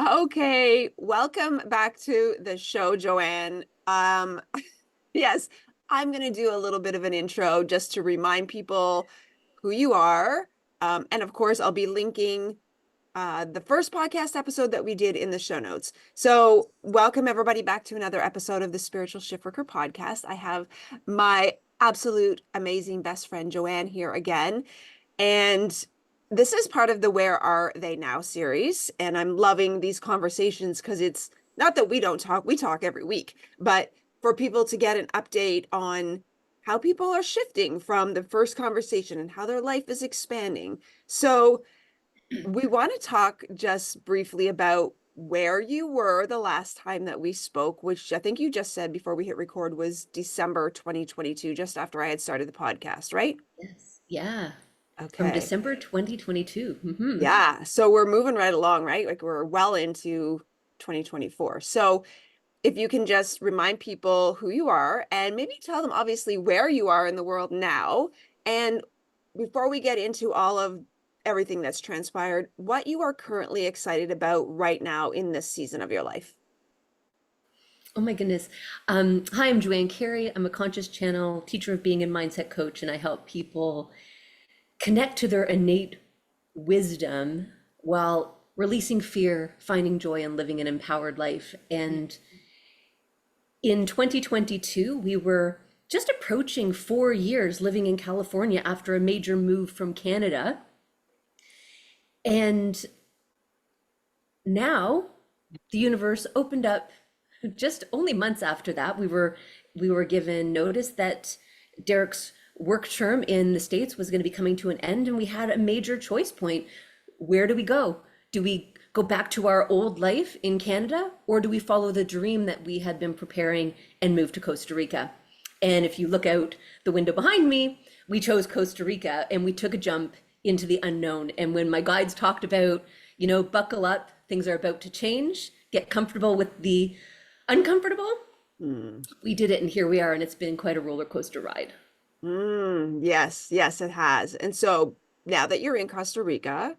Okay, welcome back to the show, Joanne. Yes, I'm going to do a little bit of an intro just to remind people who you are. And of course, I'll be linking the first podcast episode that we did in the show notes. So, welcome everybody back to another episode of the Spiritual Shiftworker Podcast. I have my absolute amazing best friend, Joanne, here again. And this is part of the Where Are They Now series. And I'm loving these conversations because it's not that we don't talk, we talk every week, but for people to get an update on how people are shifting from the first conversation and how their life is expanding. So we want to talk just briefly about where you were the last time that we spoke, which I think you just said before we hit record was December 2022, just after I had started the podcast, right? Yes. Yeah. From Okay. December 2022. Yeah. So we're moving right along, right? Like we're well into 2024. So if you can just remind people who you are and maybe tell them obviously where you are in the world now. And before we get into all of everything that's transpired, what you are currently excited about right now in this season of your life. Oh my goodness. Hi, I'm Joanne Carey. I'm a conscious channel teacher of being and mindset coach, and I help people connect to their innate wisdom while releasing fear, finding joy, and living an empowered life. And in 2022, we were just approaching 4 years living in California after a major move from Canada. And now the universe opened up just only months after that. We were given notice that Derek's work term in the States was going to be coming to an end, and we had a major choice point. Where do we go? Do we go back to our old life in Canada, or do we follow the dream that we had been preparing and move to Costa Rica? And if you look out the window behind me, we chose Costa Rica and we took a jump into the unknown. And when my guides talked about, buckle up, things are about to change, get comfortable with the uncomfortable, we did it, and here we are, and it's been quite a roller coaster ride. Yes, it has. And so now that you're in Costa Rica,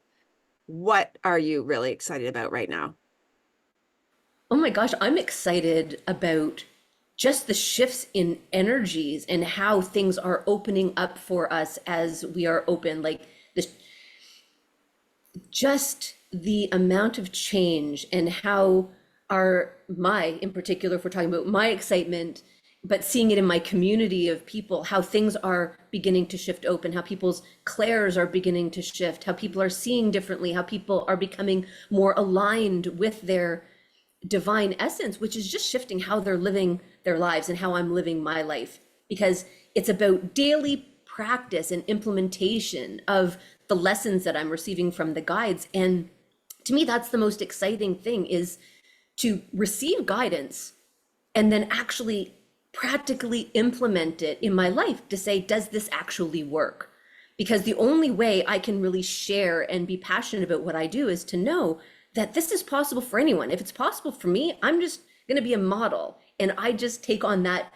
what are you really excited about right now? Oh my gosh, I'm excited about just the shifts in energies and how things are opening up for us as we are open. Like this, just the amount of change and how in particular, if we're talking about my excitement, but seeing it in my community of people, how things are beginning to shift open, how people's clairs are beginning to shift, how people are seeing differently, how people are becoming more aligned with their divine essence, which is just shifting how they're living their lives and how I'm living my life. Because it's about daily practice and implementation of the lessons that I'm receiving from the guides. And to me, that's the most exciting thing, is to receive guidance and then actually practically implement it in my life to say, does this actually work? Because the only way I can really share and be passionate about what I do is to know that this is possible for anyone. If it's possible for me, I'm just going to be a model. And I just take on that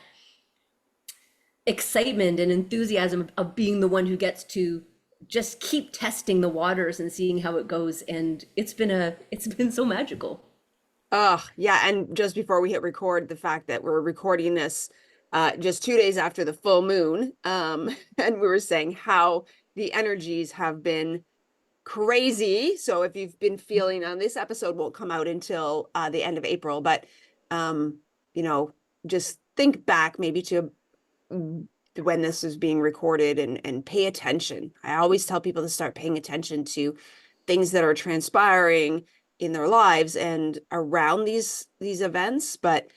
excitement and enthusiasm of being the one who gets to just keep testing the waters and seeing how it goes. And it's been so magical. Oh, yeah. And just before we hit record, the fact that we're recording this just 2 days after the full moon, and we were saying how the energies have been crazy. So if you've been feeling on this episode won't come out until the end of April, but you know, just think back maybe to when this is being recorded and pay attention. I always tell people to start paying attention to things that are transpiring in their lives and around these events. But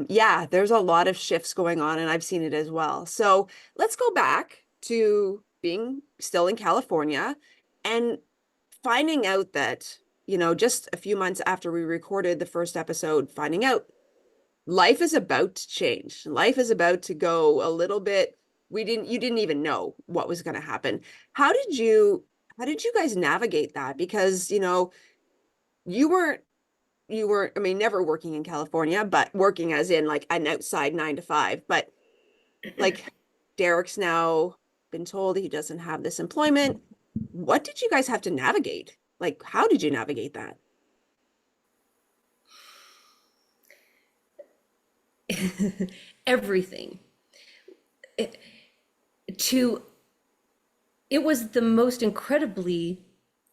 yeah, there's a lot of shifts going on, and I've seen it as well. So let's go back to being still in California and finding out that, just a few months after we recorded the first episode, finding out life is about to change. Life is about to go a little bit. You didn't even know what was going to happen. How did you guys navigate that? Because, you weren't, I mean, never working in California, but working as in like an outside 9 to 5. But like Derek's now been told he doesn't have this employment. What did you guys have to navigate? Like, how did you navigate that? everything. It, to it was the most incredibly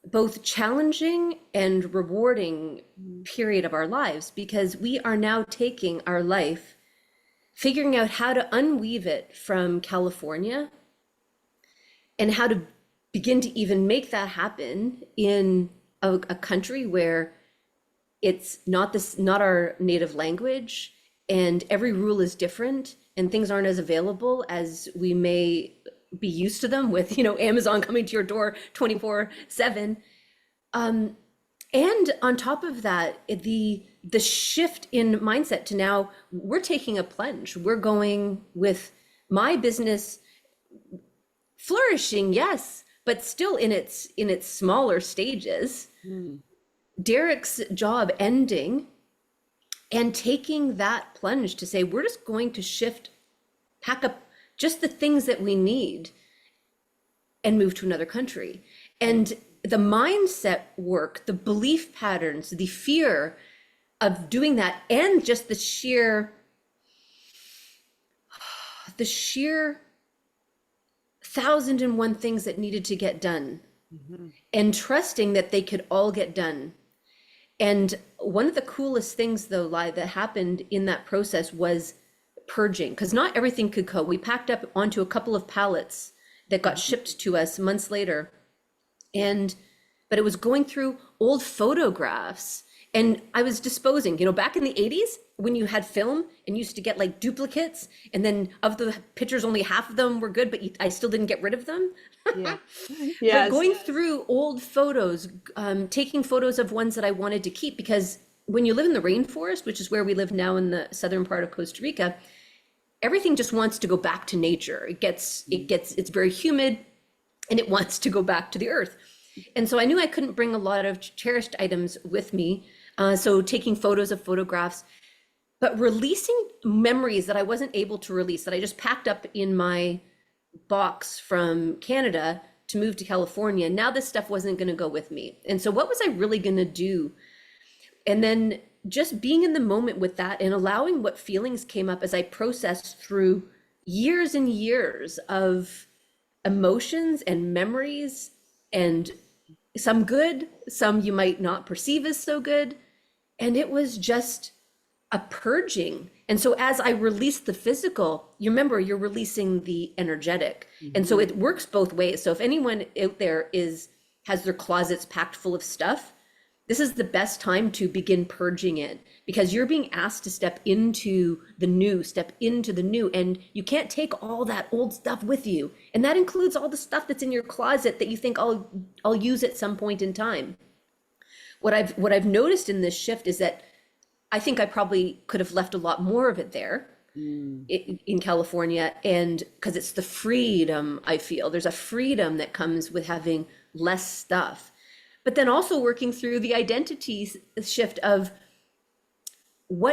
both challenging and rewarding period of our lives, because we are now taking our life, figuring out how to unweave it from California and how to begin to even make that happen in a country where it's not our native language, and every rule is different, and things aren't as available as we may be used to them with, Amazon coming to your door 24/7. And on top of that, the shift in mindset to now we're taking a plunge. We're going with my business flourishing, yes, but still in its smaller stages. Derek's job ending, and taking that plunge to say, we're just going to shift, pack up just the things that we need and move to another country. And the mindset work, the belief patterns, the fear of doing that, and just the sheer 1,001 things that needed to get done, and trusting that they could all get done. And one of the coolest things, though, that happened in that process was purging, because not everything could go. We packed up onto a couple of pallets that got shipped to us months later. But it was going through old photographs, and I was disposing, back in the 80s when you had film and used to get like duplicates, and then of the pictures, only half of them were good, but I still didn't get rid of them. Yeah. But Yes. going through old photos, taking photos of ones that I wanted to keep, because when you live in the rainforest, which is where we live now in the southern part of Costa Rica, everything just wants to go back to nature. It's very humid, and it wants to go back to the earth. And so I knew I couldn't bring a lot of cherished items with me. So taking photos of photographs, but releasing memories that I wasn't able to release, that I just packed up in my box from Canada to move to California. Now this stuff wasn't going to go with me. And so what was I really going to do? And then just being in the moment with that, and allowing what feelings came up as I processed through years and years of emotions and memories, and some good, some you might not perceive as so good. And it was just a purging. And so as I released the physical, you remember, you're releasing the energetic. And so it works both ways. So if anyone out there has their closets packed full of stuff, this is the best time to begin purging it, because you're being asked to step into the new, and you can't take all that old stuff with you. And that includes all the stuff that's in your closet that you think I'll use at some point in time. What I've noticed in this shift is that I think I probably could have left a lot more of it there in California, and because it's the freedom I feel. There's a freedom that comes with having less stuff. But then also working through the identity shift of how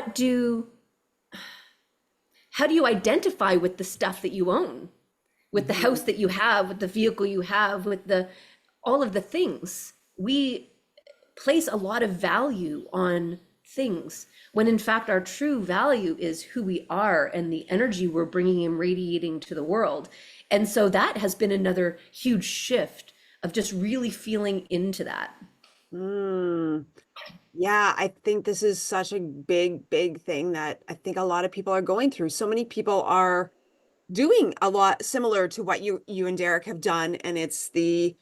do you identify with the stuff that you own, with the house that you have, with the vehicle you have, with all of the things. We place a lot of value on things, when in fact our true value is who we are and the energy we're bringing and radiating to the world. And so that has been another huge shift of just really feeling into that. Yeah, I think this is such a big, big thing that I think a lot of people are going through. So many people are doing a lot similar to what you and Derek have done, and it's the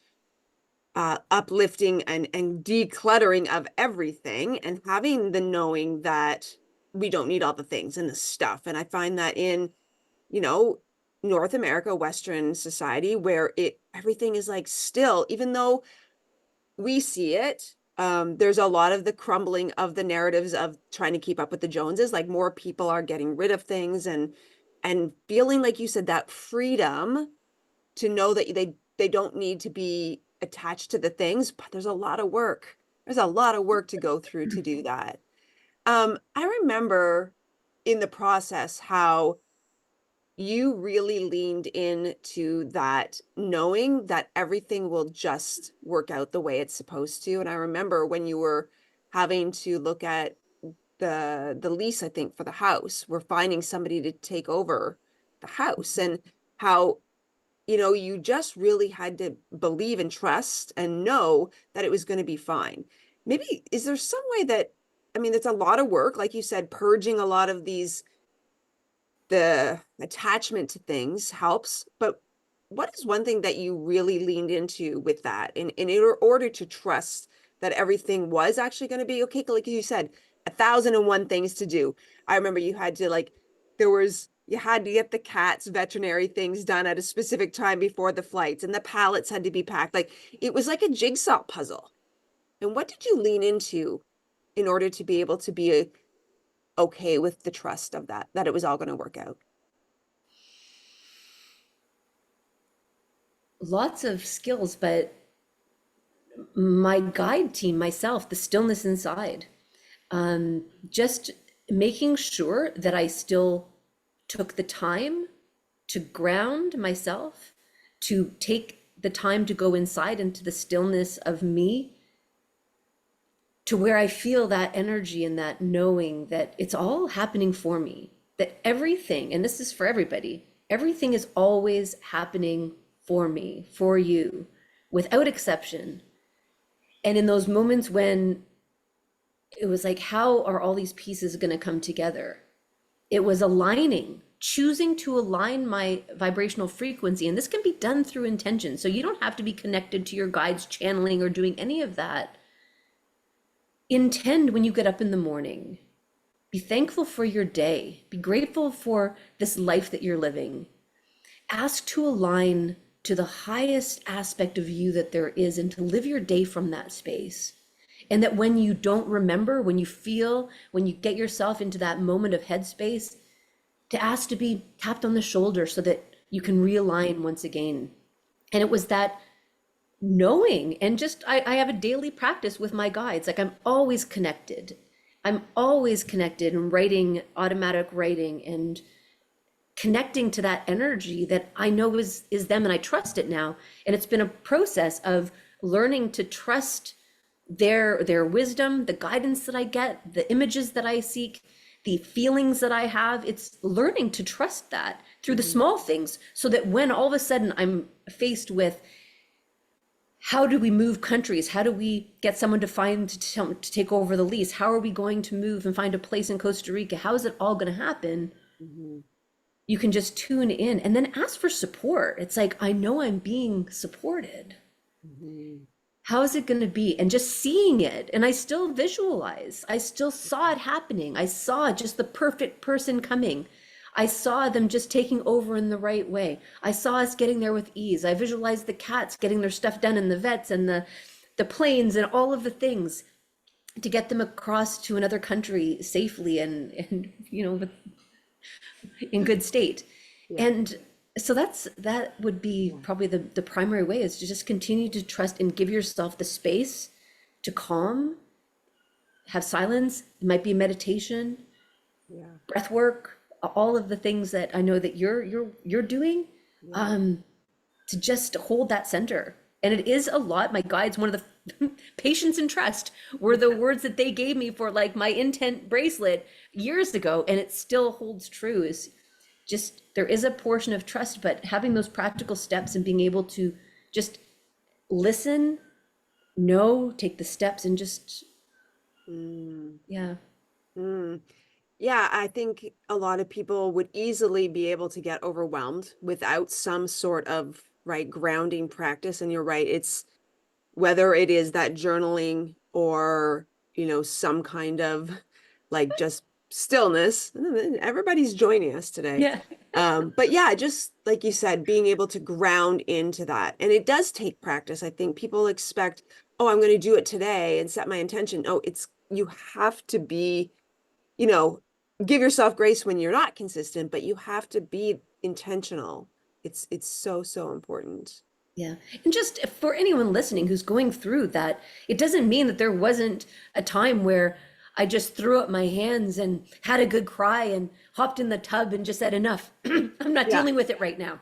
uplifting and decluttering of everything, and having the knowing that we don't need all the things and the stuff. And I find that in, North America, Western society, where everything is like still, even though we see it, there's a lot of the crumbling of the narratives of trying to keep up with the Joneses. Like, more people are getting rid of things and feeling, like you said, that freedom to know that they don't need to be attached to the things. But there's a lot of work. There's a lot of work to go through to do that. I remember in the process how you really leaned into that, knowing that everything will just work out the way it's supposed to. And I remember when you were having to look at the lease, I think, for the house. We're finding somebody to take over the house, and how, you just really had to believe and trust and know that it was going to be fine. Maybe, is there some way that, I mean, it's a lot of work, like you said, purging a lot of the attachment to things helps, but what is one thing that you really leaned into with that in order to trust that everything was actually going to be okay? Like you said, 1,001 things to do. I remember you had to you had to get the cat's veterinary things done at a specific time before the flights, and the pallets had to be packed. Like, it was like a jigsaw puzzle. And what did you lean into in order to be able to be okay with the trust of that it was all going to work out? Lots of skills, but my guide team, myself, the stillness inside, just making sure that I still took the time to ground myself, to take the time to go inside into the stillness of me, to where I feel that energy and that knowing that it's all happening for me, that everything, and this is for everybody, everything is always happening for me, for you, without exception. And in those moments when it was like, how are all these pieces going to come together? It was aligning, choosing to align my vibrational frequency. And this can be done through intention. So you don't have to be connected to your guides channeling or doing any of that. Intend when you get up in the morning. Be thankful for your day. Be grateful for this life that you're living. Ask to align to the highest aspect of you that there is, and to live your day from that space. And that when you don't remember, when you get yourself into that moment of headspace, to ask to be tapped on the shoulder so that you can realign once again. And it was that knowing, and just, I have a daily practice with my guides. Like, I'm always connected and writing, automatic writing, and connecting to that energy that I know is them, and I trust it now. And it's been a process of learning to trust their wisdom, the guidance that I get, the images that I seek, the feelings that I have. It's learning to trust that through the small things, so that when all of a sudden I'm faced with, how do we move countries? How do we get someone to take over the lease? How are we going to move and find a place in Costa Rica? How is it all going to happen? You can just tune in and then ask for support. It's like, I know I'm being supported. How is it going to be? And just seeing it. And I still visualize. I still saw it happening. I saw just the perfect person coming. I saw them just taking over in the right way. I saw us getting there with ease. I visualized the cats getting their stuff done in the vets and the planes and all of the things to get them across to another country safely and in good state. And so that would be probably the primary way, is to just continue to trust and give yourself the space to calm, have silence. It might be meditation, breath work, all of the things that I know that you're doing, to just hold that center. And it is a lot. My guides, one of the patience and trust were the words that they gave me for like my intent bracelet years ago. And it still holds true, is just, there is a portion of trust, but having those practical steps and being able to just listen, know, take the steps, and just, Yeah, I think a lot of people would easily be able to get overwhelmed without some sort of grounding practice. And you're right, it's whether it is that journaling or, some kind of just stillness. Everybody's joining us today. But yeah, just like you said, being able to ground into that. And it does take practice. I think people expect, oh, I'm going to do it today and set my intention. Oh, you have to be, give yourself grace when you're not consistent, but you have to be intentional. It's so, so important. Yeah. And just for anyone listening who's going through that, it doesn't mean that there wasn't a time where I just threw up my hands and had a good cry and hopped in the tub and just said, enough. I'm not dealing with it right now.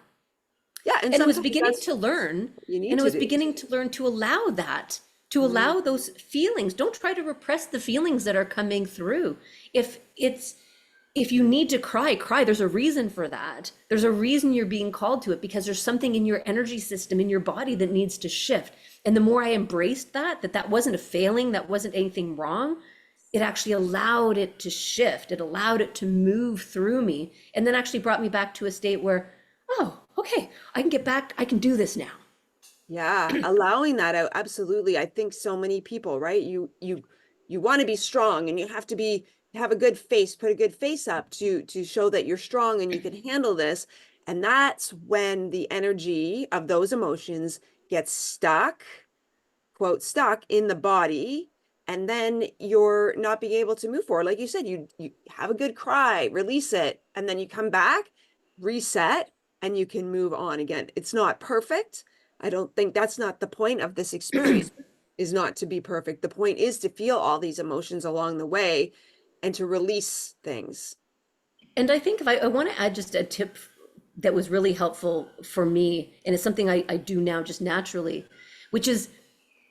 Yeah. And it was beginning to learn, and it was beginning to learn to allow that to allow those feelings. Don't try to repress the feelings that are coming through. If you need to cry, cry. There's a reason for that. There's a reason you're being called to it, because there's something in your energy system, in your body, that needs to shift. And the more I embraced that wasn't a failing, that wasn't anything wrong, it actually allowed it to shift. It allowed it to move through me, and then actually brought me back to a state where, oh, okay, I can get back. I can do this now. Yeah, allowing that out. Absolutely. I think so many people, right? You want to be strong, and you have to have a good face, put a good face up to show that you're strong and you can handle this. And that's when the energy of those emotions gets stuck, quote, stuck in the body. And then you're not being able to move forward. Like you said, you have a good cry, release it, and then you come back, reset, and you can move on again. It's not perfect. I don't think that's not the point of this experience, is not to be perfect. The point is to feel all these emotions along the way and to release things. And I think if I want to add just a tip that was really helpful for me, and it's something I do now just naturally, which is,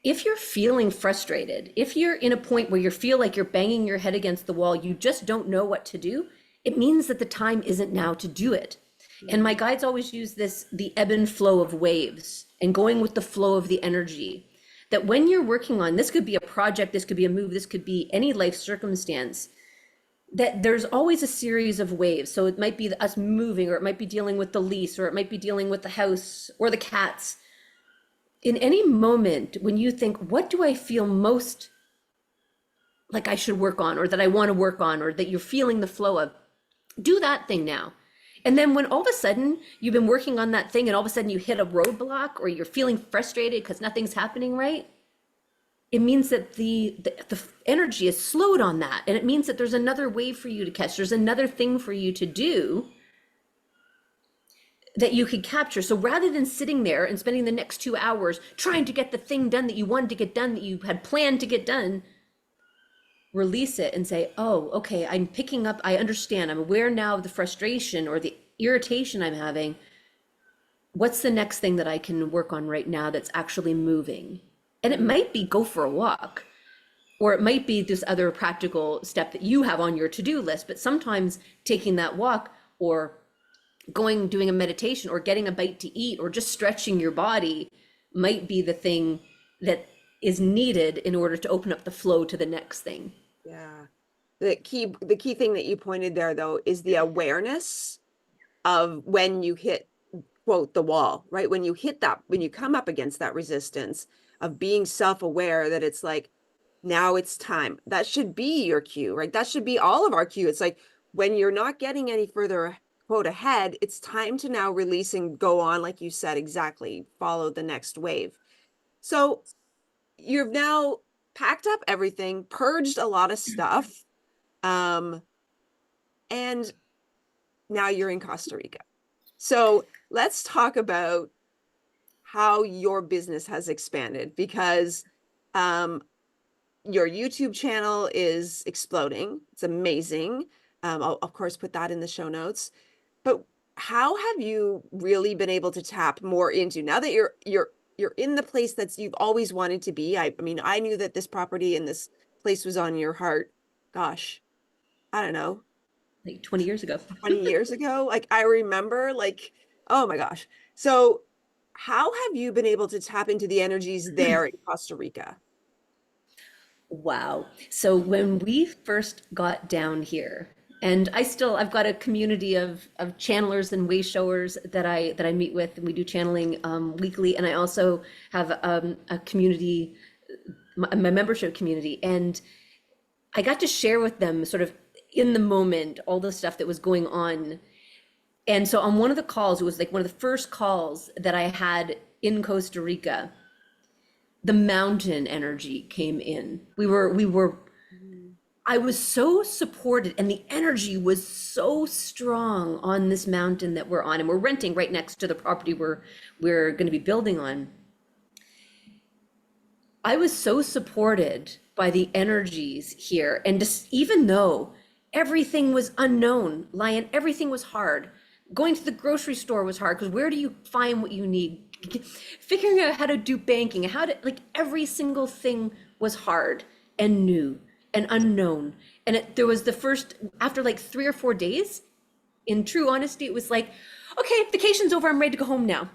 if you're feeling frustrated, if you're in a point where you feel like you're banging your head against the wall, you just don't know what to do, it means that the time isn't now to do it. And my guides always use this, the ebb and flow of waves, and going with the flow of the energy. That when you're working on, this could be a project, this could be a move, this could be any life circumstance, that there's always a series of waves. So it might be us moving, or it might be dealing with the lease, or it might be dealing with the house or the cats. In any moment when you think, what do I feel most like I should work on, or that I want to work on, or that you're feeling the flow of, do that thing now. And then when all of a sudden you've been working on that thing, and all of a sudden you hit a roadblock, or you're feeling frustrated because nothing's happening right, it means that the energy is slowed on that. And it means that there's another wave for you to catch. There's another thing for you to do that you could capture. So rather than sitting there and spending the next 2 hours trying to get the thing done that you wanted to get done, that you had planned to get done, release it and say, oh, okay, I'm picking up, I understand, I'm aware now of the frustration or the irritation I'm having. What's the next thing that I can work on right now that's actually moving? And it might be go for a walk, or it might be this other practical step that you have on your to-do list. But sometimes taking that walk, or doing a meditation, or getting a bite to eat, or just stretching your body might be the thing that is needed in order to open up the flow to the next thing. Yeah. The key thing that you pointed there, though, is the awareness of when you hit, quote, the wall, right? When you hit that, when you come up against that resistance, of being self-aware that it's like, now it's time. That should be your cue, right? That should be all of our cue. It's like, when you're not getting any further, quote, ahead, it's time to now release and go on, like you said, exactly, follow the next wave. So you've now packed up everything, purged a lot of stuff, and now you're in Costa Rica. So let's talk about how your business has expanded, because your YouTube channel is exploding. It's amazing. I'll of course put that in the show notes. But how have you really been able to tap more into, now that you're in the place that you've always wanted to be? I mean, I knew that this property and this place was on your heart. Gosh, I don't know, Like 20 years ago. 20 years ago. Like, I remember, like, oh my gosh. So how have you been able to tap into the energies there in Costa Rica? Wow. So when we first got down here, and I've got a community of channelers and way showers that I meet with, and we do channeling weekly. And I also have a community, my membership community, and I got to share with them sort of in the moment all the stuff that was going on. And so on one of the calls, it was like one of the first calls that I had in Costa Rica, the mountain energy came in. I was so supported, and the energy was so strong on this mountain that we're on, and we're renting right next to the property we're going to be building on. I was so supported by the energies here, and just, even though everything was unknown, Lianne, everything was hard. Going to the grocery store was hard, because where do you find what you need? figuring out how to do banking, how to, like, every single thing was hard and new and unknown. And there was the first, after like 3 or 4 days, in true honesty, it was like, okay, vacation's over, I'm ready to go home now.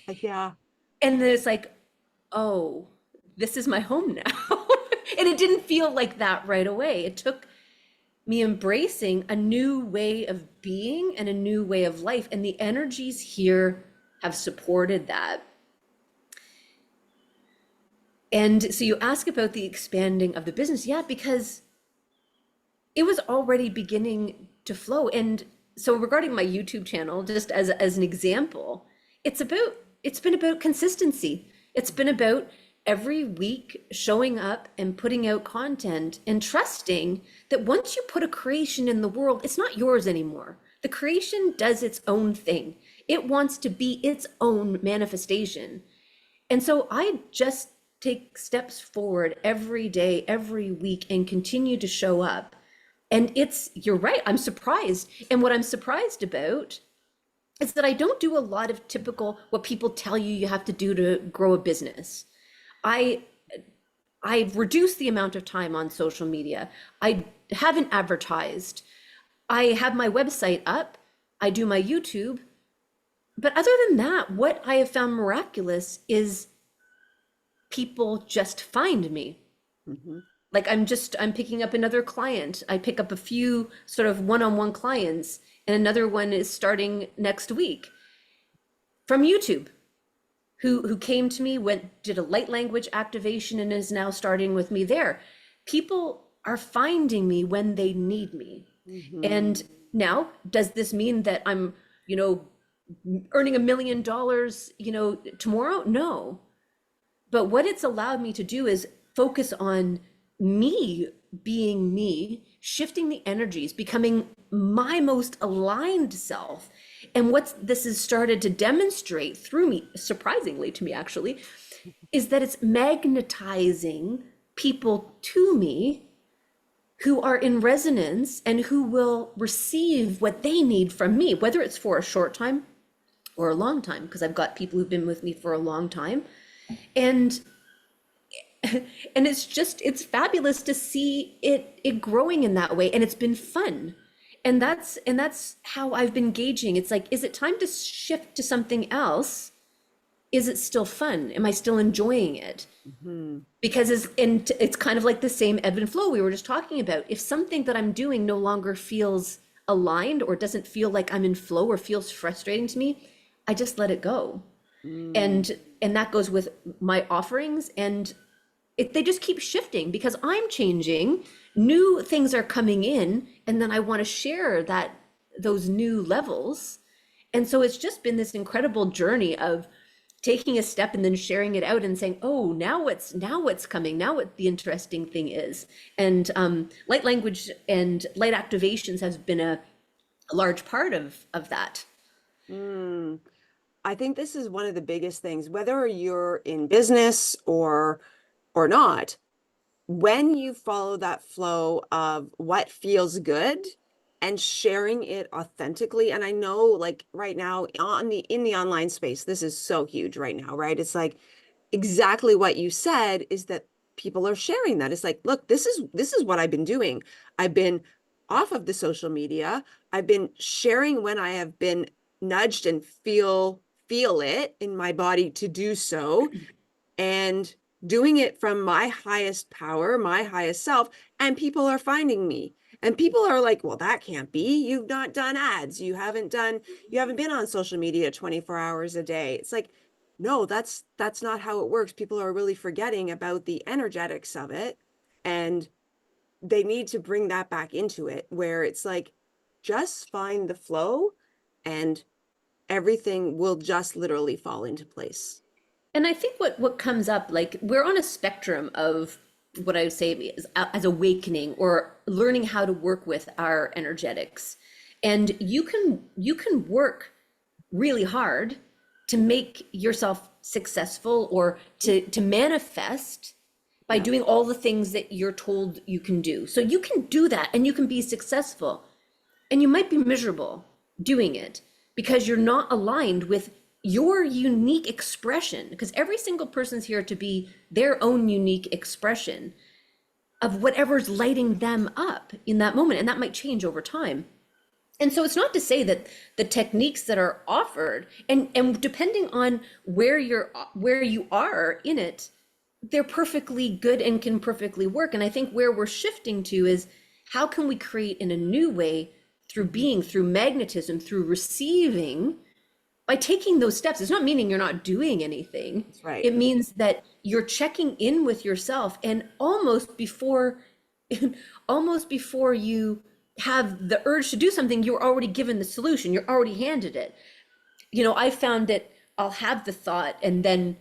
Yeah. And then it's like, oh, this is my home now. And it didn't feel like that right away. It took me embracing a new way of being and a new way of life. And the energies here have supported that. And so you ask about the expanding of the business. Yeah, because it was already beginning to flow. And so regarding my YouTube channel, just as an example, it's been about consistency. It's been about every week showing up and putting out content and trusting that once you put a creation in the world, it's not yours anymore. The creation does its own thing. It wants to be its own manifestation. And so I just take steps forward every day, every week, and continue to show up. And you're right, I'm surprised. And what I'm surprised about is that I don't do a lot of typical, what people tell you have to do to grow a business. I've reduced the amount of time on social media. I haven't advertised. I have my website up. I do my YouTube. But other than that, what I have found miraculous is people just find me. Mm-hmm. Like I'm picking up another client. I pick up a few sort of one-on-one clients, and another one is starting next week from YouTube, who came to me, did a light language activation and is now starting with me there. People are finding me when they need me. Mm-hmm. And now, does this mean that I'm, earning $1 million, tomorrow? No. But what it's allowed me to do is focus on me being me, shifting the energies, becoming my most aligned self. And what this has started to demonstrate through me, surprisingly to me actually, is that it's magnetizing people to me who are in resonance and who will receive what they need from me, whether it's for a short time or a long time, because I've got people who've been with me for a long time. And it's fabulous to see it growing in that way. And it's been fun. And that's how I've been gauging. It's like, is it time to shift to something else? Is it still fun? Am I still enjoying it? Mm-hmm. Because it's kind of like the same ebb and flow we were just talking about. If something that I'm doing no longer feels aligned or doesn't feel like I'm in flow or feels frustrating to me, I just let it go. And that goes with my offerings, and they just keep shifting because I'm changing, new things are coming in, and then I want to share those new levels. And so it's just been this incredible journey of taking a step and then sharing it out and saying, oh, now what's coming, now what the interesting thing is. And light language and light activations has been a large part of that. I think this is one of the biggest things, whether you're in business or not, when you follow that flow of what feels good and sharing it authentically. And I know, like, right now in the online space, this is so huge right now, right? It's like exactly what you said is that people are sharing that. It's like, look, this is what I've been doing. I've been off of the social media. I've been sharing when I have been nudged and feel it in my body to do so, and doing it from my highest power, my highest self, and people are finding me. And people are like, well, that can't be. You've not done ads. You haven't been on social media 24 hours a day. It's like, no, that's not how it works. People are really forgetting about the energetics of it, and they need to bring that back into it, where it's like, just find the flow and everything will just literally fall into place. And I think what comes up, like, we're on a spectrum of what I would say is as awakening or learning how to work with our energetics. And you can work really hard to make yourself successful or to manifest by doing all the things that you're told you can do. So you can do that and you can be successful, and you might be miserable doing it because you're not aligned with your unique expression, because every single person's here to be their own unique expression of whatever's lighting them up in that moment. And that might change over time. And so it's not to say that the techniques that are offered, and depending on where you are in it, they're perfectly good and can perfectly work. And I think where we're shifting to is how can we create in a new way through being, through magnetism, through receiving, by taking those steps. It's not meaning you're not doing anything. That's right. It means that you're checking in with yourself, and almost before you have the urge to do something, you're already given the solution. You're already handed it. I found that I'll have the thought, and then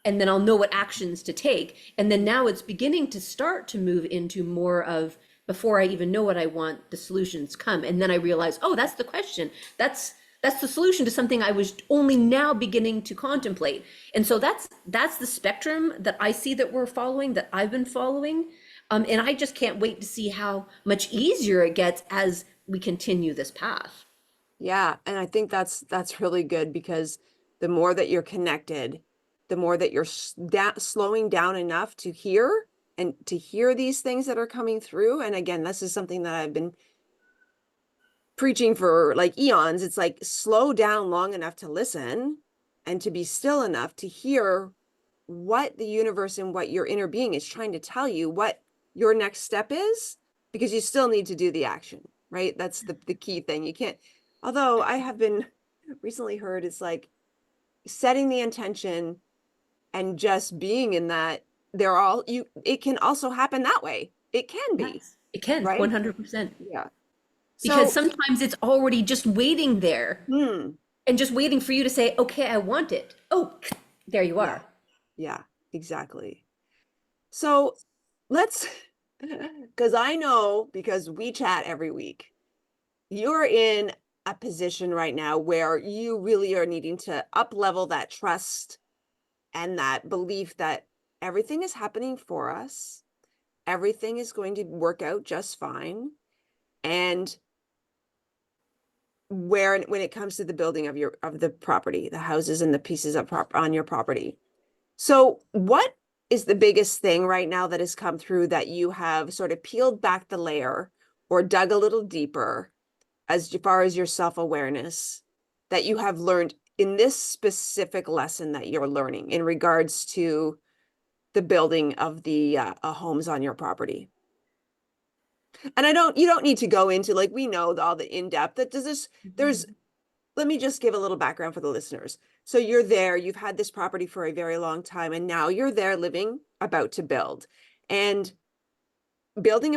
I'll know what actions to take. And then now it's beginning to start to move into more of, before I even know what I want, the solutions come. And then I realize, oh, that's the question. That's the solution to something I was only now beginning to contemplate. And so that's the spectrum that I see that we're following, that I've been following. And I just can't wait to see how much easier it gets as we continue this path. Yeah. And I think that's really good, because the more that you're connected, the more that you're slowing down enough to hear these things that are coming through. And again, this is something that I've been preaching for like eons. It's like, slow down long enough to listen and to be still enough to hear what the universe and what your inner being is trying to tell you, what your next step is, because you still need to do the action, right? That's the key thing. You can't, although I have been recently heard, it's like setting the intention and just being in that, it can also happen that way. It can be. Yes, it can, right? 100%. Yeah. Because sometimes it's already just waiting there and just waiting for you to say, okay, I want it. Oh, there you are. Yeah, exactly. So because I know, because we chat every week, you're in a position right now where you really are needing to up level that trust and that belief that everything is happening for us. Everything is going to work out just fine. And when it comes to the building of the property, the houses and the pieces on your property. So what is the biggest thing right now that has come through that you have sort of peeled back the layer or dug a little deeper as far as your self-awareness that you have learned in this specific lesson that you're learning in regards to the building of the homes on your property? And you don't need to go into, like, we know all the in-depth that does this. Let me just give a little background for the listeners. So you're there, you've had this property for a very long time, and now you're there living, about to build. And building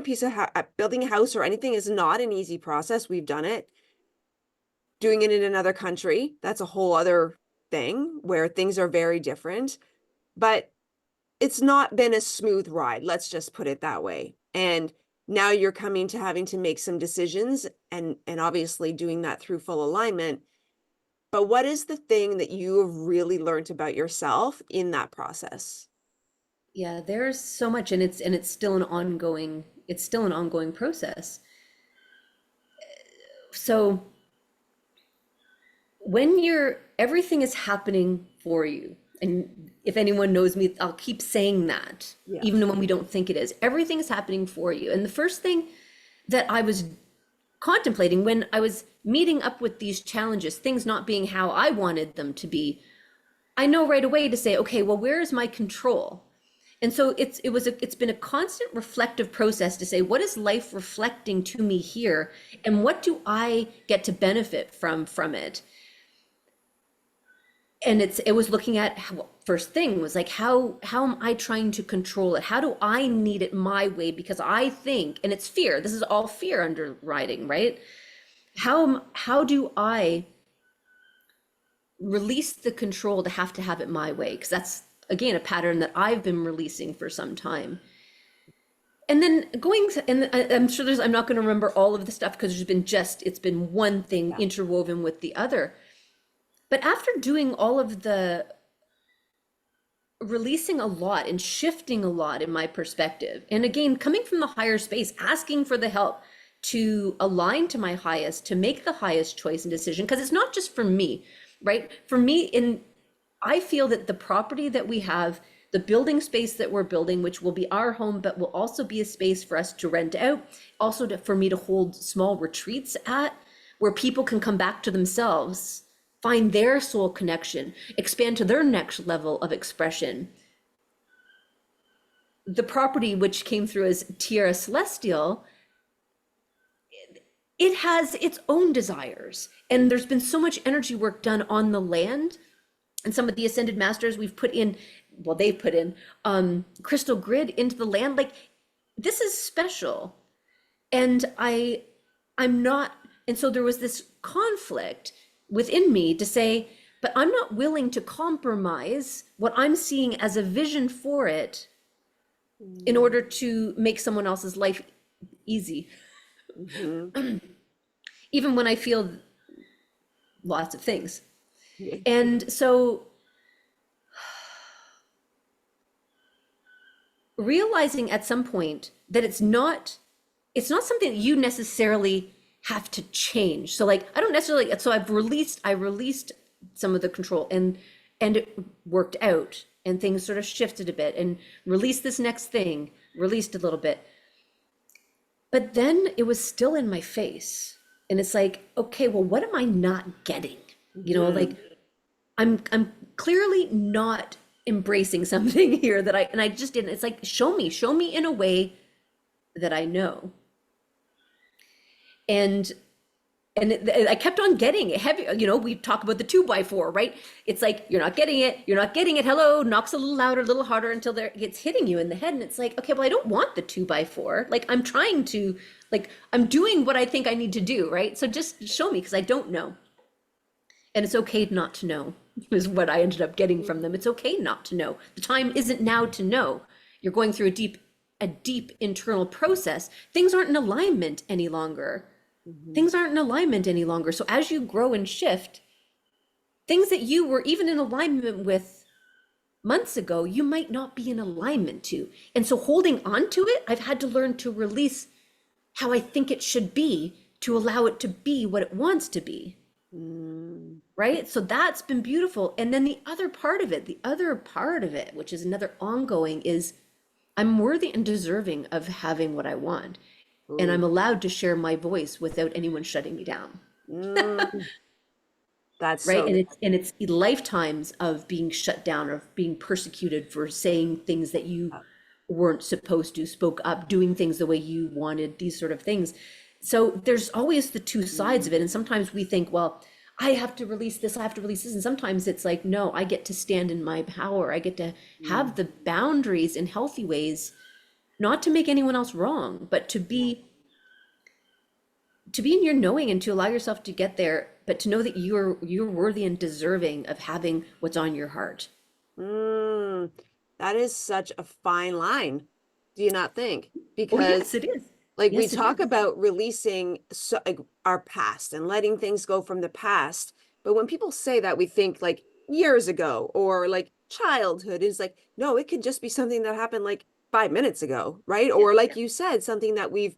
building a house or anything is not an easy process. We've done it. Doing it in another country, that's a whole other thing where things are very different. But it's not been a smooth ride, let's just put it that way. And now you're coming to having to make some decisions and obviously doing that through full alignment. But what is the thing that you have really learned about yourself in that process? Yeah, there's so much, and it's still an ongoing process. So when everything is happening for you, and if anyone knows me, I'll keep saying that, even when we don't think it is. Everything is happening for you. And the first thing that I was contemplating when I was meeting up with these challenges, things not being how I wanted them to be, I know right away to say, okay, well, where is my control? And so it's been a constant reflective process to say, what is life reflecting to me here? And what do I get to benefit from it? And it was looking at first thing was like, how am I trying to control it? How do I need it my way? Because I think, and it's fear, this is all fear underwriting, right? How do I release the control to have it my way? Because that's, again, a pattern that I've been releasing for some time. And then and I'm sure I'm not going to remember all of the stuff because it's been one thing interwoven with the other. But after doing all of the releasing a lot and shifting a lot in my perspective, and again, coming from the higher space, asking for the help to align to my highest, to make the highest choice and decision, because it's not just for me. right? For me, I feel that the property that we have, the building space that we're building, which will be our home, but will also be a space for us to rent out, also for me to hold small retreats at, where people can come back to themselves, find their soul connection, expand to their next level of expression. The property, which came through as Tierra Celestial, it has its own desires. And there's been so much energy work done on the land. And some of the ascended masters we've put in, well, they've put in crystal grid into the land. Like, this is special. And I'm not, and so there was this conflict within me to say, but I'm not willing to compromise what I'm seeing as a vision for it in order to make someone else's life easy. Even when I feel lots of things. And so realizing at some point that it's not something that you necessarily have to change. So like, I don't necessarily, so I released some of the control and it worked out and things sort of shifted a bit and released this next thing, released a little bit. But then it was still in my face. And it's like, okay, well, what am I not getting? You know, like I'm clearly not embracing something here that I just didn't. It's like, show me in a way that I know. And I kept on getting it heavy. You know, we talk about the 2x4, right? It's like, you're not getting it. Hello, knocks a little louder, a little harder until it's hitting you in the head. And it's like, okay, well, I don't want the 2x4. Like, I'm trying to, like, I'm doing what I think I need to do, right? So just show me, because I don't know. And it's okay not to know, is what I ended up getting from them. It's okay not to know. The time isn't now to know. You're going through a deep internal process. Things aren't in alignment any longer. Things aren't in alignment any longer. So as you grow and shift, things that you were even in alignment with months ago, you might not be in alignment to. And so holding on to it, I've had to learn to release how I think it should be to allow it to be what it wants to be. Right? So that's been beautiful. And then the other part of it, which is another ongoing, is I'm worthy and deserving of having what I want. And I'm allowed to share my voice without anyone shutting me down. That's right. So And it's lifetimes of being shut down or being persecuted for saying things that you weren't supposed to, spoke up, doing things the way you wanted, these sort of things. So there's always the two sides of it. And sometimes we think, well, I have to release this, And sometimes it's like, no, I get to stand in my power. I get to have the boundaries in healthy ways, not to make anyone else wrong, but to be in your knowing and to allow yourself to get there, but to know that you're worthy and deserving of having what's on your heart. That is such a fine line. Do you not think? Because yes, it is. like, Yes, we talk about releasing like, our past and letting things go from the past. But when people say that, we think like years ago or like childhood. It's like, no, it could just be something that happened like 5 minutes ago, right? Or like you said, something that we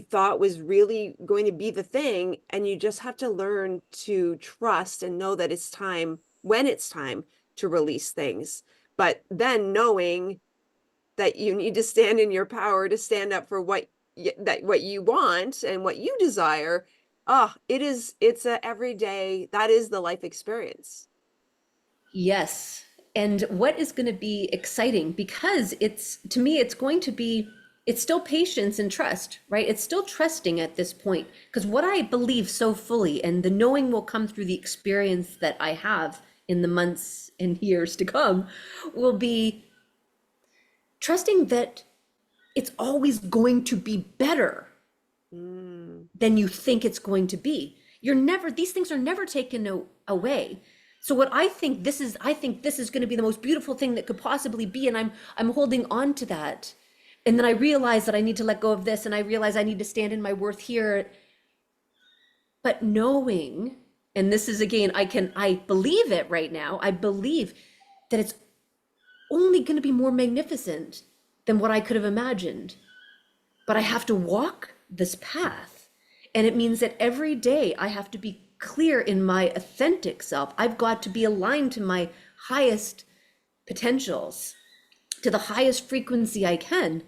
thought was really going to be the thing. And you just have to learn to trust and know that it's time, when it's time to release things. But then knowing that you need to stand in your power to stand up for what you want and what you desire. It's a everyday, that is the life experience. Yes. And what is going to be exciting, because to me, it's still patience and trust, right? It's still trusting at this point, because what I believe so fully, and the knowing will come through the experience that I have in the months and years to come, will be trusting that it's always going to be better than you think it's going to be. These things are never taken away. So what I think this is going to be the most beautiful thing that could possibly be. And I'm holding on to that. And then I realize that I need to let go of this, and I realize I need to stand in my worth here. But knowing, and this is again, I believe it right now. I believe that it's only going to be more magnificent than what I could have imagined. But I have to walk this path. And it means that every day I have to be clear in my authentic self. I've got to be aligned to my highest potentials, to the highest frequency I can,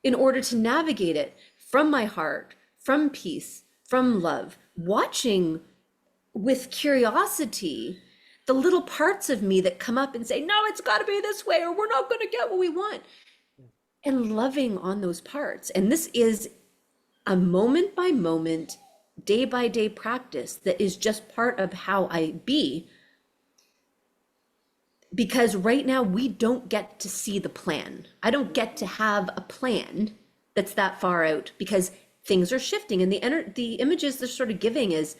in order to navigate it from my heart, from peace, from love, watching with curiosity the little parts of me that come up and say, no, it's got to be this way, or we're not going to get what we want, and loving on those parts. And this is a moment by moment, day by day practice that is just part of how I be. Because right now we don't get to see the plan. I don't get to have a plan that's that far out, because things are shifting, and the images they're sort of giving is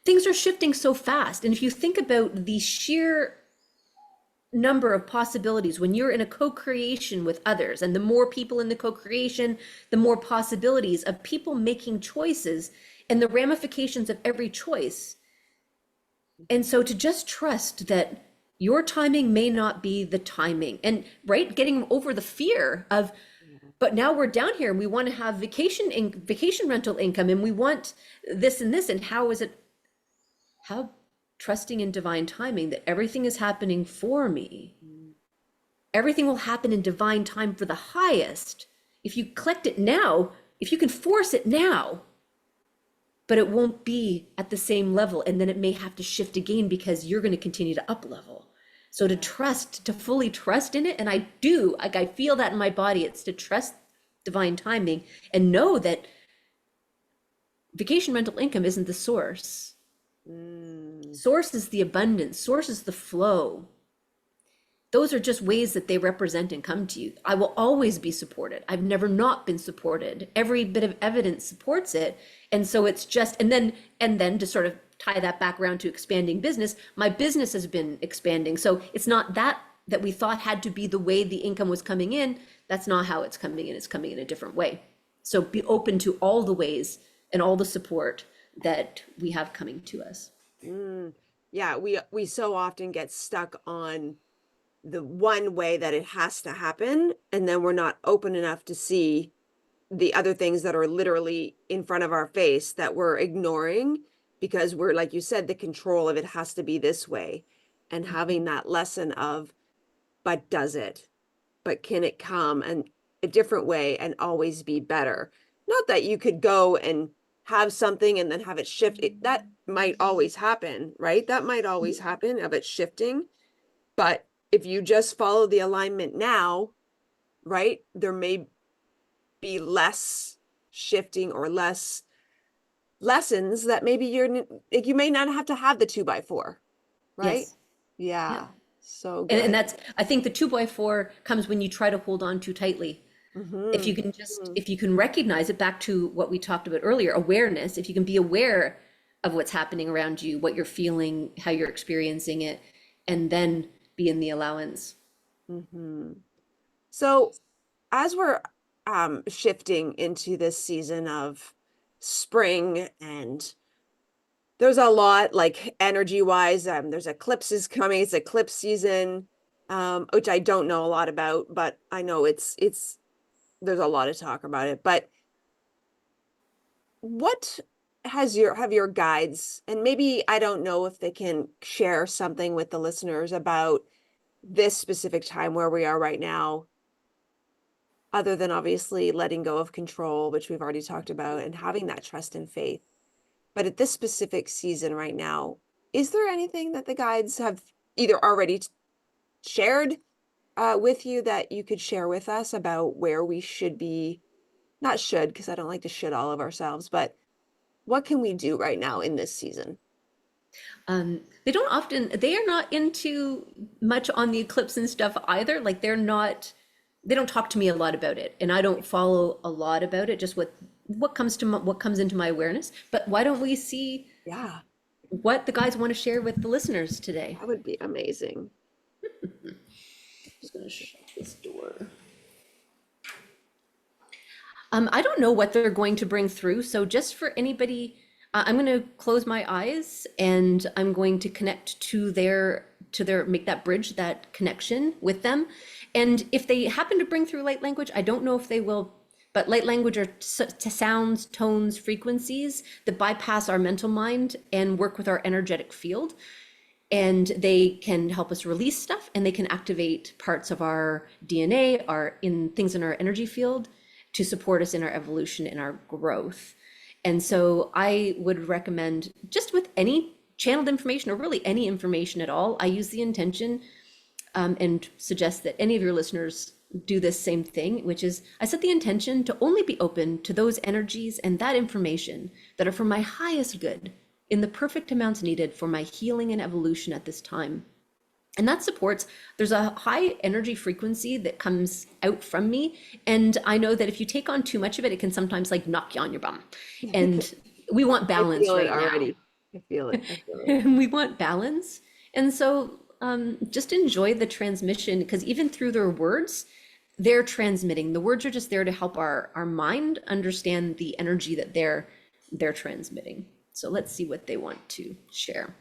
things are shifting so fast. And if you think about the sheer number of possibilities when you're in a co-creation with others, and the more people in the co-creation, the more possibilities of people making choices and the ramifications of every choice. And so to just trust that your timing may not be the timing, and right, getting over the fear of, but now we're down here and we want to have vacation rental income, and we want this and this, and how trusting in divine timing that everything is happening for me. Everything will happen in divine time for the highest. If you collect it now, if you can force it now, but it won't be at the same level, and then it may have to shift again because you're going to continue to up level. So to fully trust in it, and I do, like, I feel that in my body, it's to trust divine timing and know that vacation rental income isn't the source. Source is the abundance, source is the flow. Those are just ways that they represent and come to you. I will always be supported. I've never not been supported. Every bit of evidence supports it. And so it's just, and then to sort of tie that back around to expanding business, my business has been expanding. So it's not that we thought had to be the way the income was coming in. That's not how it's coming in. It's coming in a different way. So be open to all the ways and all the support that we have coming to us. Yeah, we so often get stuck on the one way that it has to happen, and then we're not open enough to see the other things that are literally in front of our face that we're ignoring, because we're, like you said, the control of it has to be this way, and having that lesson of, but does it? But can it come in a different way and always be better? Not that you could go and have something and then have it shift. That might always happen, right? That might always happen of it shifting. But if you just follow the alignment now, right, there may be less shifting or less lessons that maybe you may not have to have the 2x4, right? Yes. Yeah. So good. And that's, I think the 2x4 comes when you try to hold on too tightly. If you can if you can recognize it, back to what we talked about earlier, awareness, if you can be aware of what's happening around you, what you're feeling, how you're experiencing it, and then be in the allowance. So as we're shifting into this season of spring, and there's a lot, like, energy wise, there's eclipses coming. It's eclipse season, which I don't know a lot about, but I know it's there's a lot of talk about it. But what have your guides, and maybe, I don't know if they can share something with the listeners about this specific time where we are right now, other than obviously letting go of control, which we've already talked about, and having that trust and faith. But at this specific season right now, is there anything that the guides have either already shared with you that you could share with us about where we should be? Not should, because I don't like to should all of ourselves, but what can we do right now in this season? They are not into much on the eclipse and stuff either. Like, they don't talk to me a lot about it, and I don't follow a lot about it, just what comes into my awareness. But why don't we see what the guys want to share with the listeners today? That would be amazing. Just gonna shut this door. I don't know what they're going to bring through. So just for anybody, I'm going to close my eyes, and I'm going to connect to their, make that bridge, that connection with them. And if they happen to bring through light language, I don't know if they will But light language are sounds, tones, frequencies that bypass our mental mind and work with our energetic field. And they can help us release stuff, and they can activate parts of our DNA, things in our energy field to support us in our evolution and our growth. And so I would recommend, just with any channeled information or really any information at all, I use the intention and suggest that any of your listeners do this same thing, which is I set the intention to only be open to those energies and that information that are for my highest good in the perfect amounts needed for my healing and evolution at this time. And that supports, there's a high energy frequency that comes out from me. And I know that if you take on too much of it, it can sometimes like knock you on your bum. And we want balance I feel it right already. now. I feel it. We want balance. And so just enjoy the transmission, because even through their words, they're transmitting. The words are just there to help our mind understand the energy that they're transmitting. So let's see what they want to share.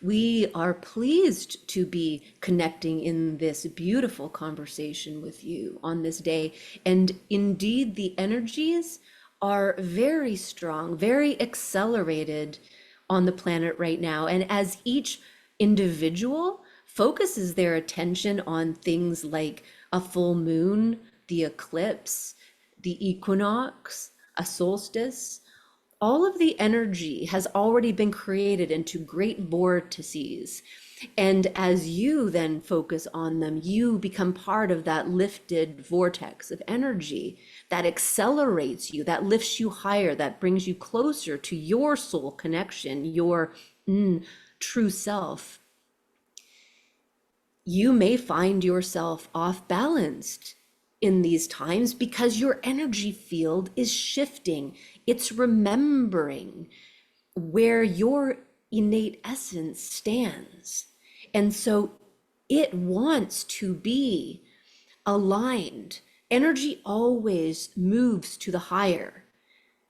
We are pleased to be connecting in this beautiful conversation with you on this day. And indeed, the energies are very strong, very accelerated on the planet right now. And as each individual focuses their attention on things like a full moon, the eclipse, the equinox, a solstice, all of the energy has already been created into great vortices. And as you then focus on them, you become part of that lifted vortex of energy that accelerates you, that lifts you higher, that brings you closer to your soul connection, your true self. You may find yourself off balanced in these times because your energy field is shifting. It's remembering where your innate essence stands. And so it wants to be aligned. Energy always moves to the higher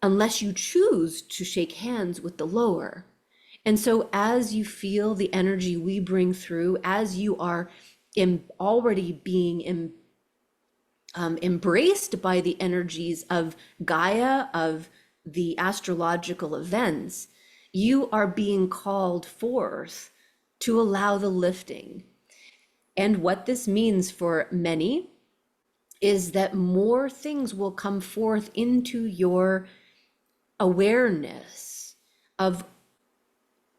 unless you choose to shake hands with the lower. And so as you feel the energy we bring through, as you are already being embraced by the energies of Gaia, of the astrological events, you are being called forth to allow the lifting. And what this means for many is that more things will come forth into your awareness of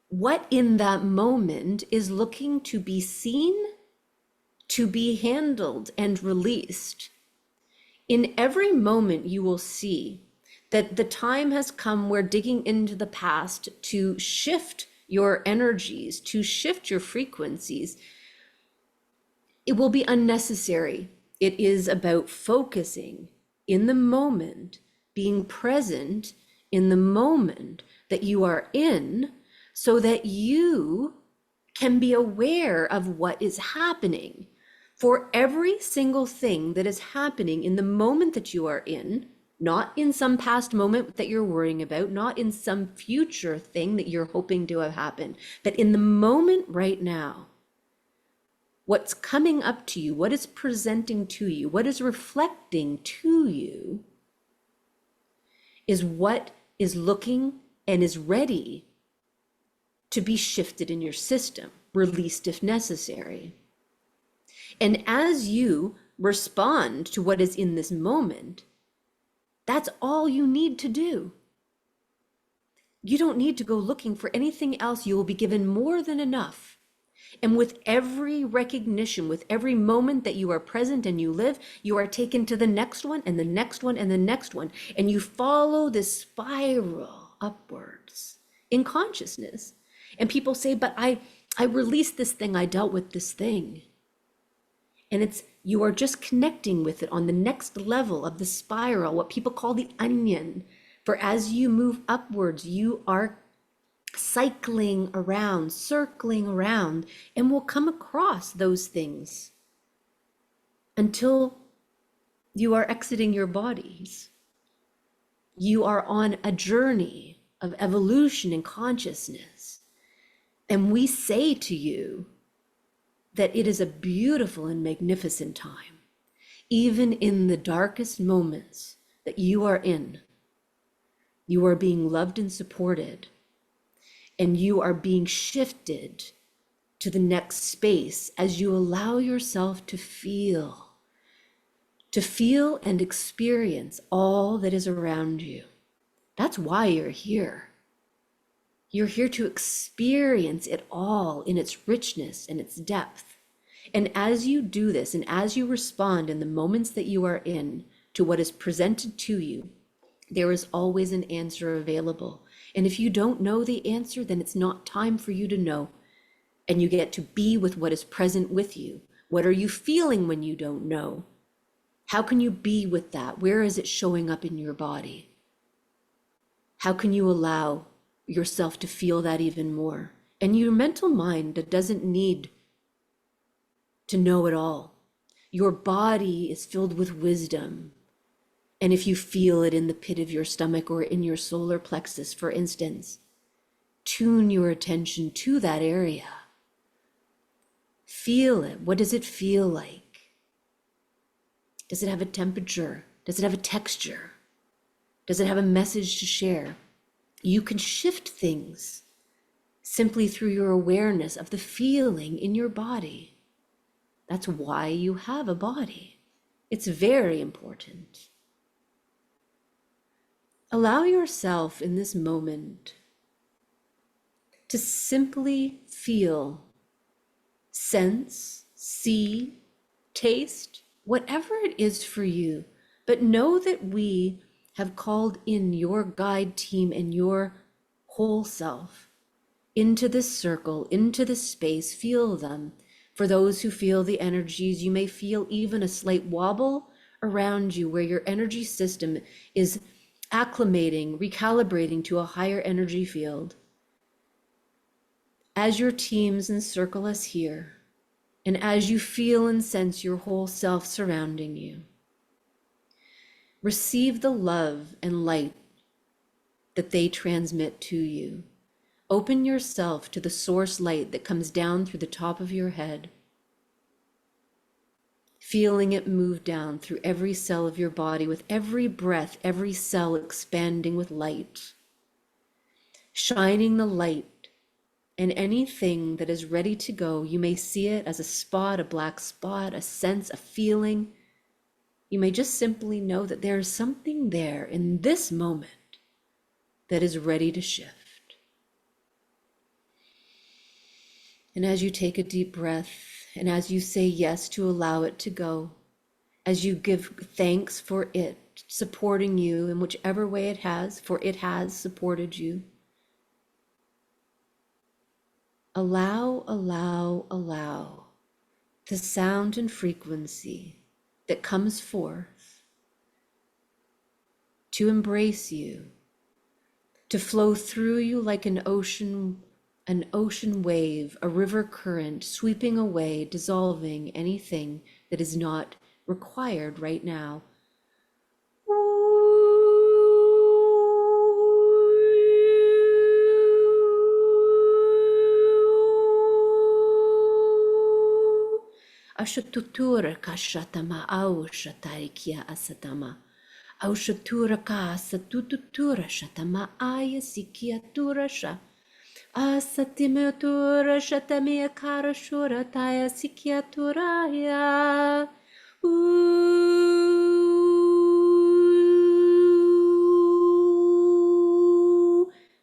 what in that moment is looking to be seen, to be handled and released. In every moment, you will see that the time has come where digging into the past to shift your energies, to shift your frequencies, it will be unnecessary. It is about focusing in the moment, being present in the moment that you are in, so that you can be aware of what is happening. For every single thing that is happening in the moment that you are in, not in some past moment that you're worrying about, not in some future thing that you're hoping to have happened, but in the moment right now, what's coming up to you, what is presenting to you, what is reflecting to you, is what is looking and is ready to be shifted in your system, released if necessary. And as you respond to what is in this moment, that's all you need to do. You don't need to go looking for anything else. You will be given more than enough. And with every recognition, with every moment that you are present and you live, you are taken to the next one and the next one and the next one. And you follow this spiral upwards in consciousness. And people say, but I released this thing, I dealt with this thing. And you are just connecting with it on the next level of the spiral, what people call the onion. For as you move upwards, you are cycling around, circling around, and will come across those things until you are exiting your bodies. You are on a journey of evolution and consciousness. And we say to you that it is a beautiful and magnificent time, even in the darkest moments that you are in. You are being loved and supported, and you are being shifted to the next space as you allow yourself to feel and experience all that is around you. That's why you're here. You're here to experience it all in its richness and its depth. And as you do this, and as you respond in the moments that you are in to what is presented to you, there is always an answer available. And if you don't know the answer, then it's not time for you to know. And you get to be with what is present with you. What are you feeling when you don't know? How can you be with that? Where is it showing up in your body? How can you allow yourself to feel that even more? And your mental mind that doesn't need to know it all. Your body is filled with wisdom. And if you feel it in the pit of your stomach or in your solar plexus, for instance, tune your attention to that area. Feel it. What does it feel like? Does it have a temperature? Does it have a texture? Does it have a message to share? You can shift things simply through your awareness of the feeling in your body. That's why you have a body. It's very important. Allow yourself in this moment to simply feel, sense, see, taste, whatever it is for you. But know that we have called in your guide team and your whole self into this circle, into this space. Feel them. For those who feel the energies, you may feel even a slight wobble around you where your energy system is acclimating, recalibrating to a higher energy field. As your teams encircle us here, and as you feel and sense your whole self surrounding you, receive the love and light that they transmit to you. Open yourself to the source light that comes down through the top of your head, feeling it move down through every cell of your body with every breath, every cell expanding with light, shining the light. And anything that is ready to go, you may see it as a spot, a black spot, a sense, a feeling. You may just simply know that there is something there in this moment that is ready to shift. And as you take a deep breath, and as you say yes to allow it to go, as you give thanks for it supporting you in whichever way it has, for it has supported you, allow the sound and frequency that comes forth to embrace you, to flow through you like an ocean wave, a river current, sweeping away, dissolving anything that is not required right now. Ashatutura kashatama au shatarikia asatama. Aushatura ka asatututura shatama ayasikia turasha. Asatimatura shatamia karashura taya sikia turaya.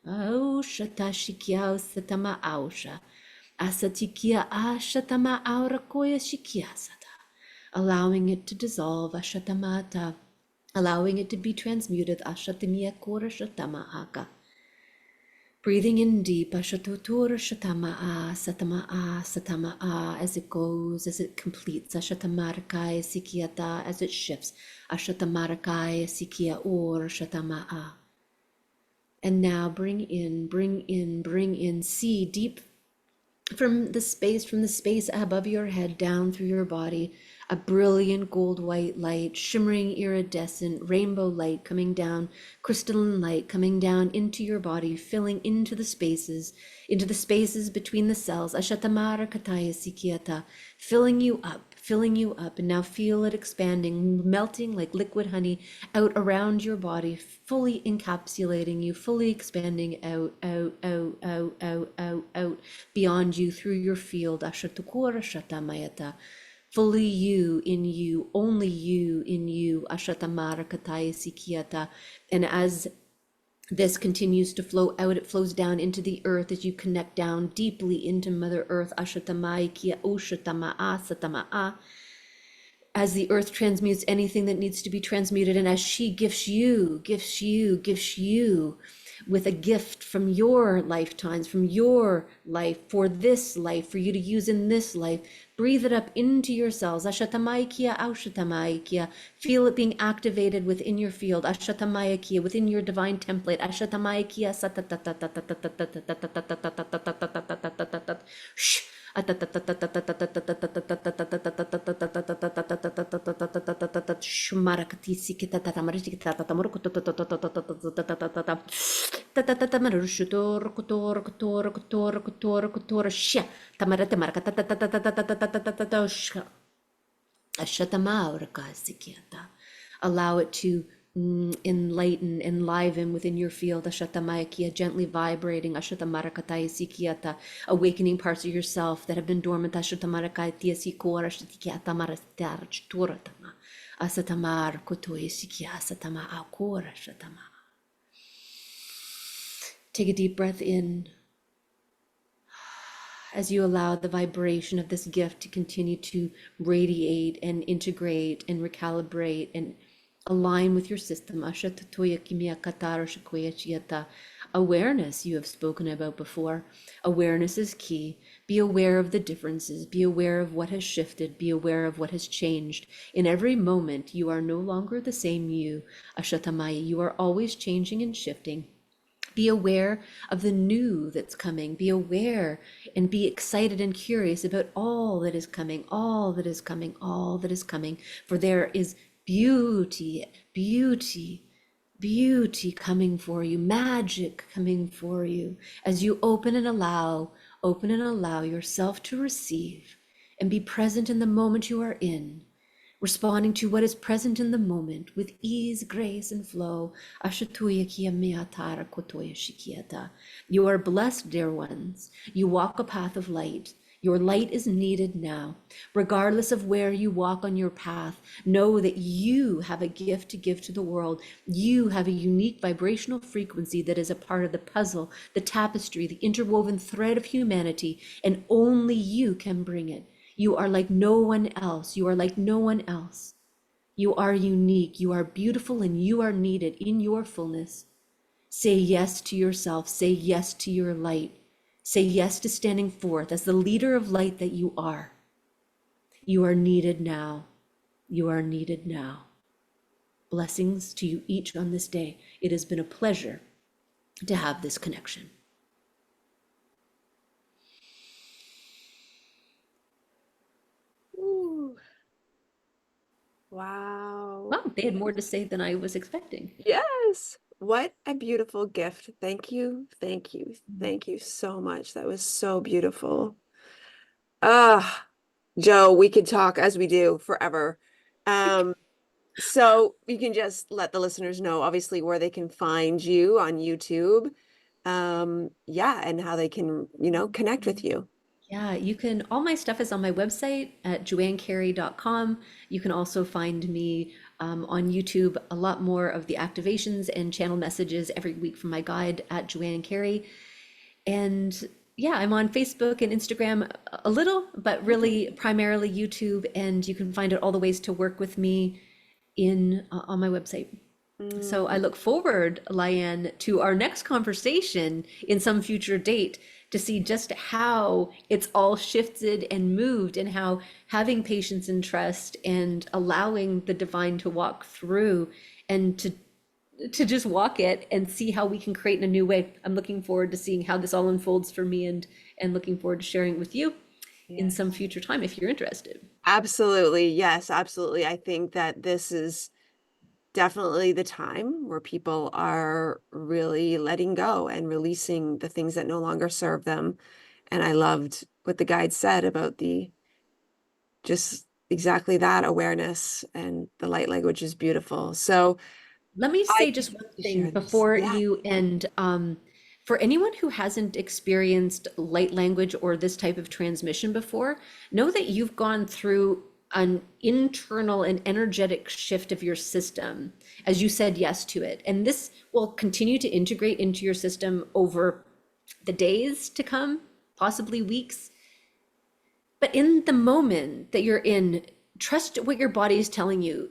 Ausha tashikia satama ausha. Asatikia ashatama aura koya shikiasata, allowing it to dissolve, ashatamata, allowing it to be transmuted, ashatimia kora shatama aka. Breathing in deep, ashatutura shatama satama as it goes, as it completes, ashatamarakai sikiata, as it shifts, ashatamarakai sikia or shatama. And now bring in, see deep from the space above your head down through your body, a brilliant gold white light, shimmering iridescent rainbow light coming down, crystalline light coming down into your body, filling into the spaces between the cells, Ashatamara Kataya Sikiata, filling you up, and now feel it expanding, melting like liquid honey out around your body, fully encapsulating you, fully expanding out, beyond you, through your field, Ashatukura Shatamayata, fully you, only you in you, Ashatamara Kataya Sikiata. And as this continues to flow out, it flows down into the earth as you connect down deeply into Mother Earth, Ashatamai Kia Oshatama'a Satama'a, as the earth transmutes anything that needs to be transmuted, and as she gifts you with a gift from your lifetimes, from your life, for this life, for you to use in this life. Breathe it up into your cells. Ashatamaikia, Aushatamaikia. Feel it being activated within your field. Ashatamaikia, within your divine template. Ashatamaikia, allow it to enlighten, enliven within your field. Ashatamaikia, gently vibrating. Ashatamarakatai sikiata, awakening parts of yourself that have been dormant. Ashatamarakai sikora shatikiata marastarchturatama. Asatamar kotoi sikia asatama akora shatama. Take a deep breath in as you allow the vibration of this gift to continue to radiate and integrate and recalibrate and align with your system. Awareness you have spoken about before. Awareness is key. Be aware of the differences. Be aware of what has shifted. Be aware of what has changed. In every moment, you are no longer the same you, Ashatamaya. You are always changing and shifting. Be aware of the new that's coming. Be aware and be excited and curious about all that is coming, all that is coming, all that is coming. For there is beauty coming for you, magic coming for you, as you open and allow yourself to receive and be present in the moment you are in, responding to what is present in the moment with ease, grace, and flow. You are blessed, dear ones. You walk a path of light. Your light is needed now. Regardless of where you walk on your path, know that you have a gift to give to the world. You have a unique vibrational frequency that is a part of the puzzle, the tapestry, the interwoven thread of humanity, and only you can bring it. You are like no one else. You are like no one else. You are unique. You are beautiful, and you are needed in your fullness. Say yes to yourself. Say yes to your light. Say yes to standing forth as the leader of light that you are. You are needed now. You are needed now. Blessings to you each on this day. It has been a pleasure to have this connection. Ooh. Wow. Wow, they had more to say than I was expecting. Yes. What a beautiful gift. Thank you. Thank you. Thank you so much. That was so beautiful. Ah, Joe, we could talk as we do forever. So you can just let the listeners know, obviously, where they can find you on YouTube. Yeah, and how they can, connect with you. Yeah, you can, all my stuff is on my website at joannecarey.com. You can also find me on YouTube, a lot more of the activations and channel messages every week from my guide at Joanne Carey. And yeah, I'm on Facebook and Instagram a little, but really primarily YouTube. And you can find out all the ways to work with me on my website. So I look forward, Lianne, to our next conversation in some future date to see just how it's all shifted and moved, and how having patience and trust and allowing the divine to walk through and to just walk it and see how we can create in a new way. I'm looking forward to seeing how this all unfolds for me, and looking forward to sharing it with you. in some Yes. future time if you're interested. Absolutely. Yes, absolutely. I think that this is definitely the time where people are really letting go and releasing the things that no longer serve them. And I loved what the guide said about the just exactly that awareness, and the light language is beautiful. So Let me I say just can't one wait to thing share this. before Yeah. you end. For anyone who hasn't experienced light language or this type of transmission before, know that you've gone through an internal and energetic shift of your system as you said yes to it. And this will continue to integrate into your system over the days to come, possibly weeks. But in the moment that you're in, trust what your body is telling you.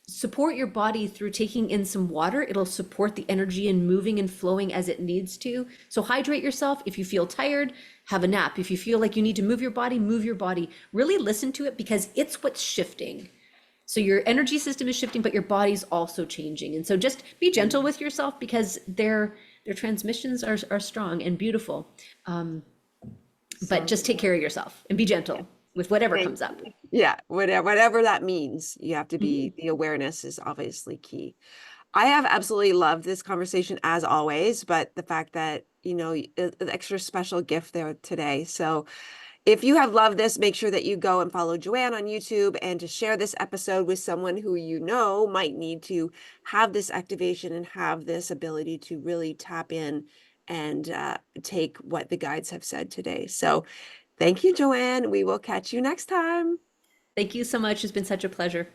Support your body through taking in some water. It'll support the energy and moving and flowing as it needs to. So hydrate yourself. If you feel tired, have a nap. If you feel like you need to move your body, move your body. Really listen to it because it's what's shifting. So your energy system is shifting, but your body's also changing. And so just be gentle with yourself because their transmissions are strong and beautiful. But So just take care of yourself and be gentle with whatever thank comes up. you. Yeah, whatever that means, you have to Mhm. be, the awareness is obviously key. I have absolutely loved this conversation as always, but the fact that, an extra special gift there today. So if you have loved this, make sure that you go and follow Joanne on YouTube, and to share this episode with someone who might need to have this activation and have this ability to really tap in and take what the guides have said today. So thank you, Joanne. We will catch you next time. Thank you so much. It's been such a pleasure.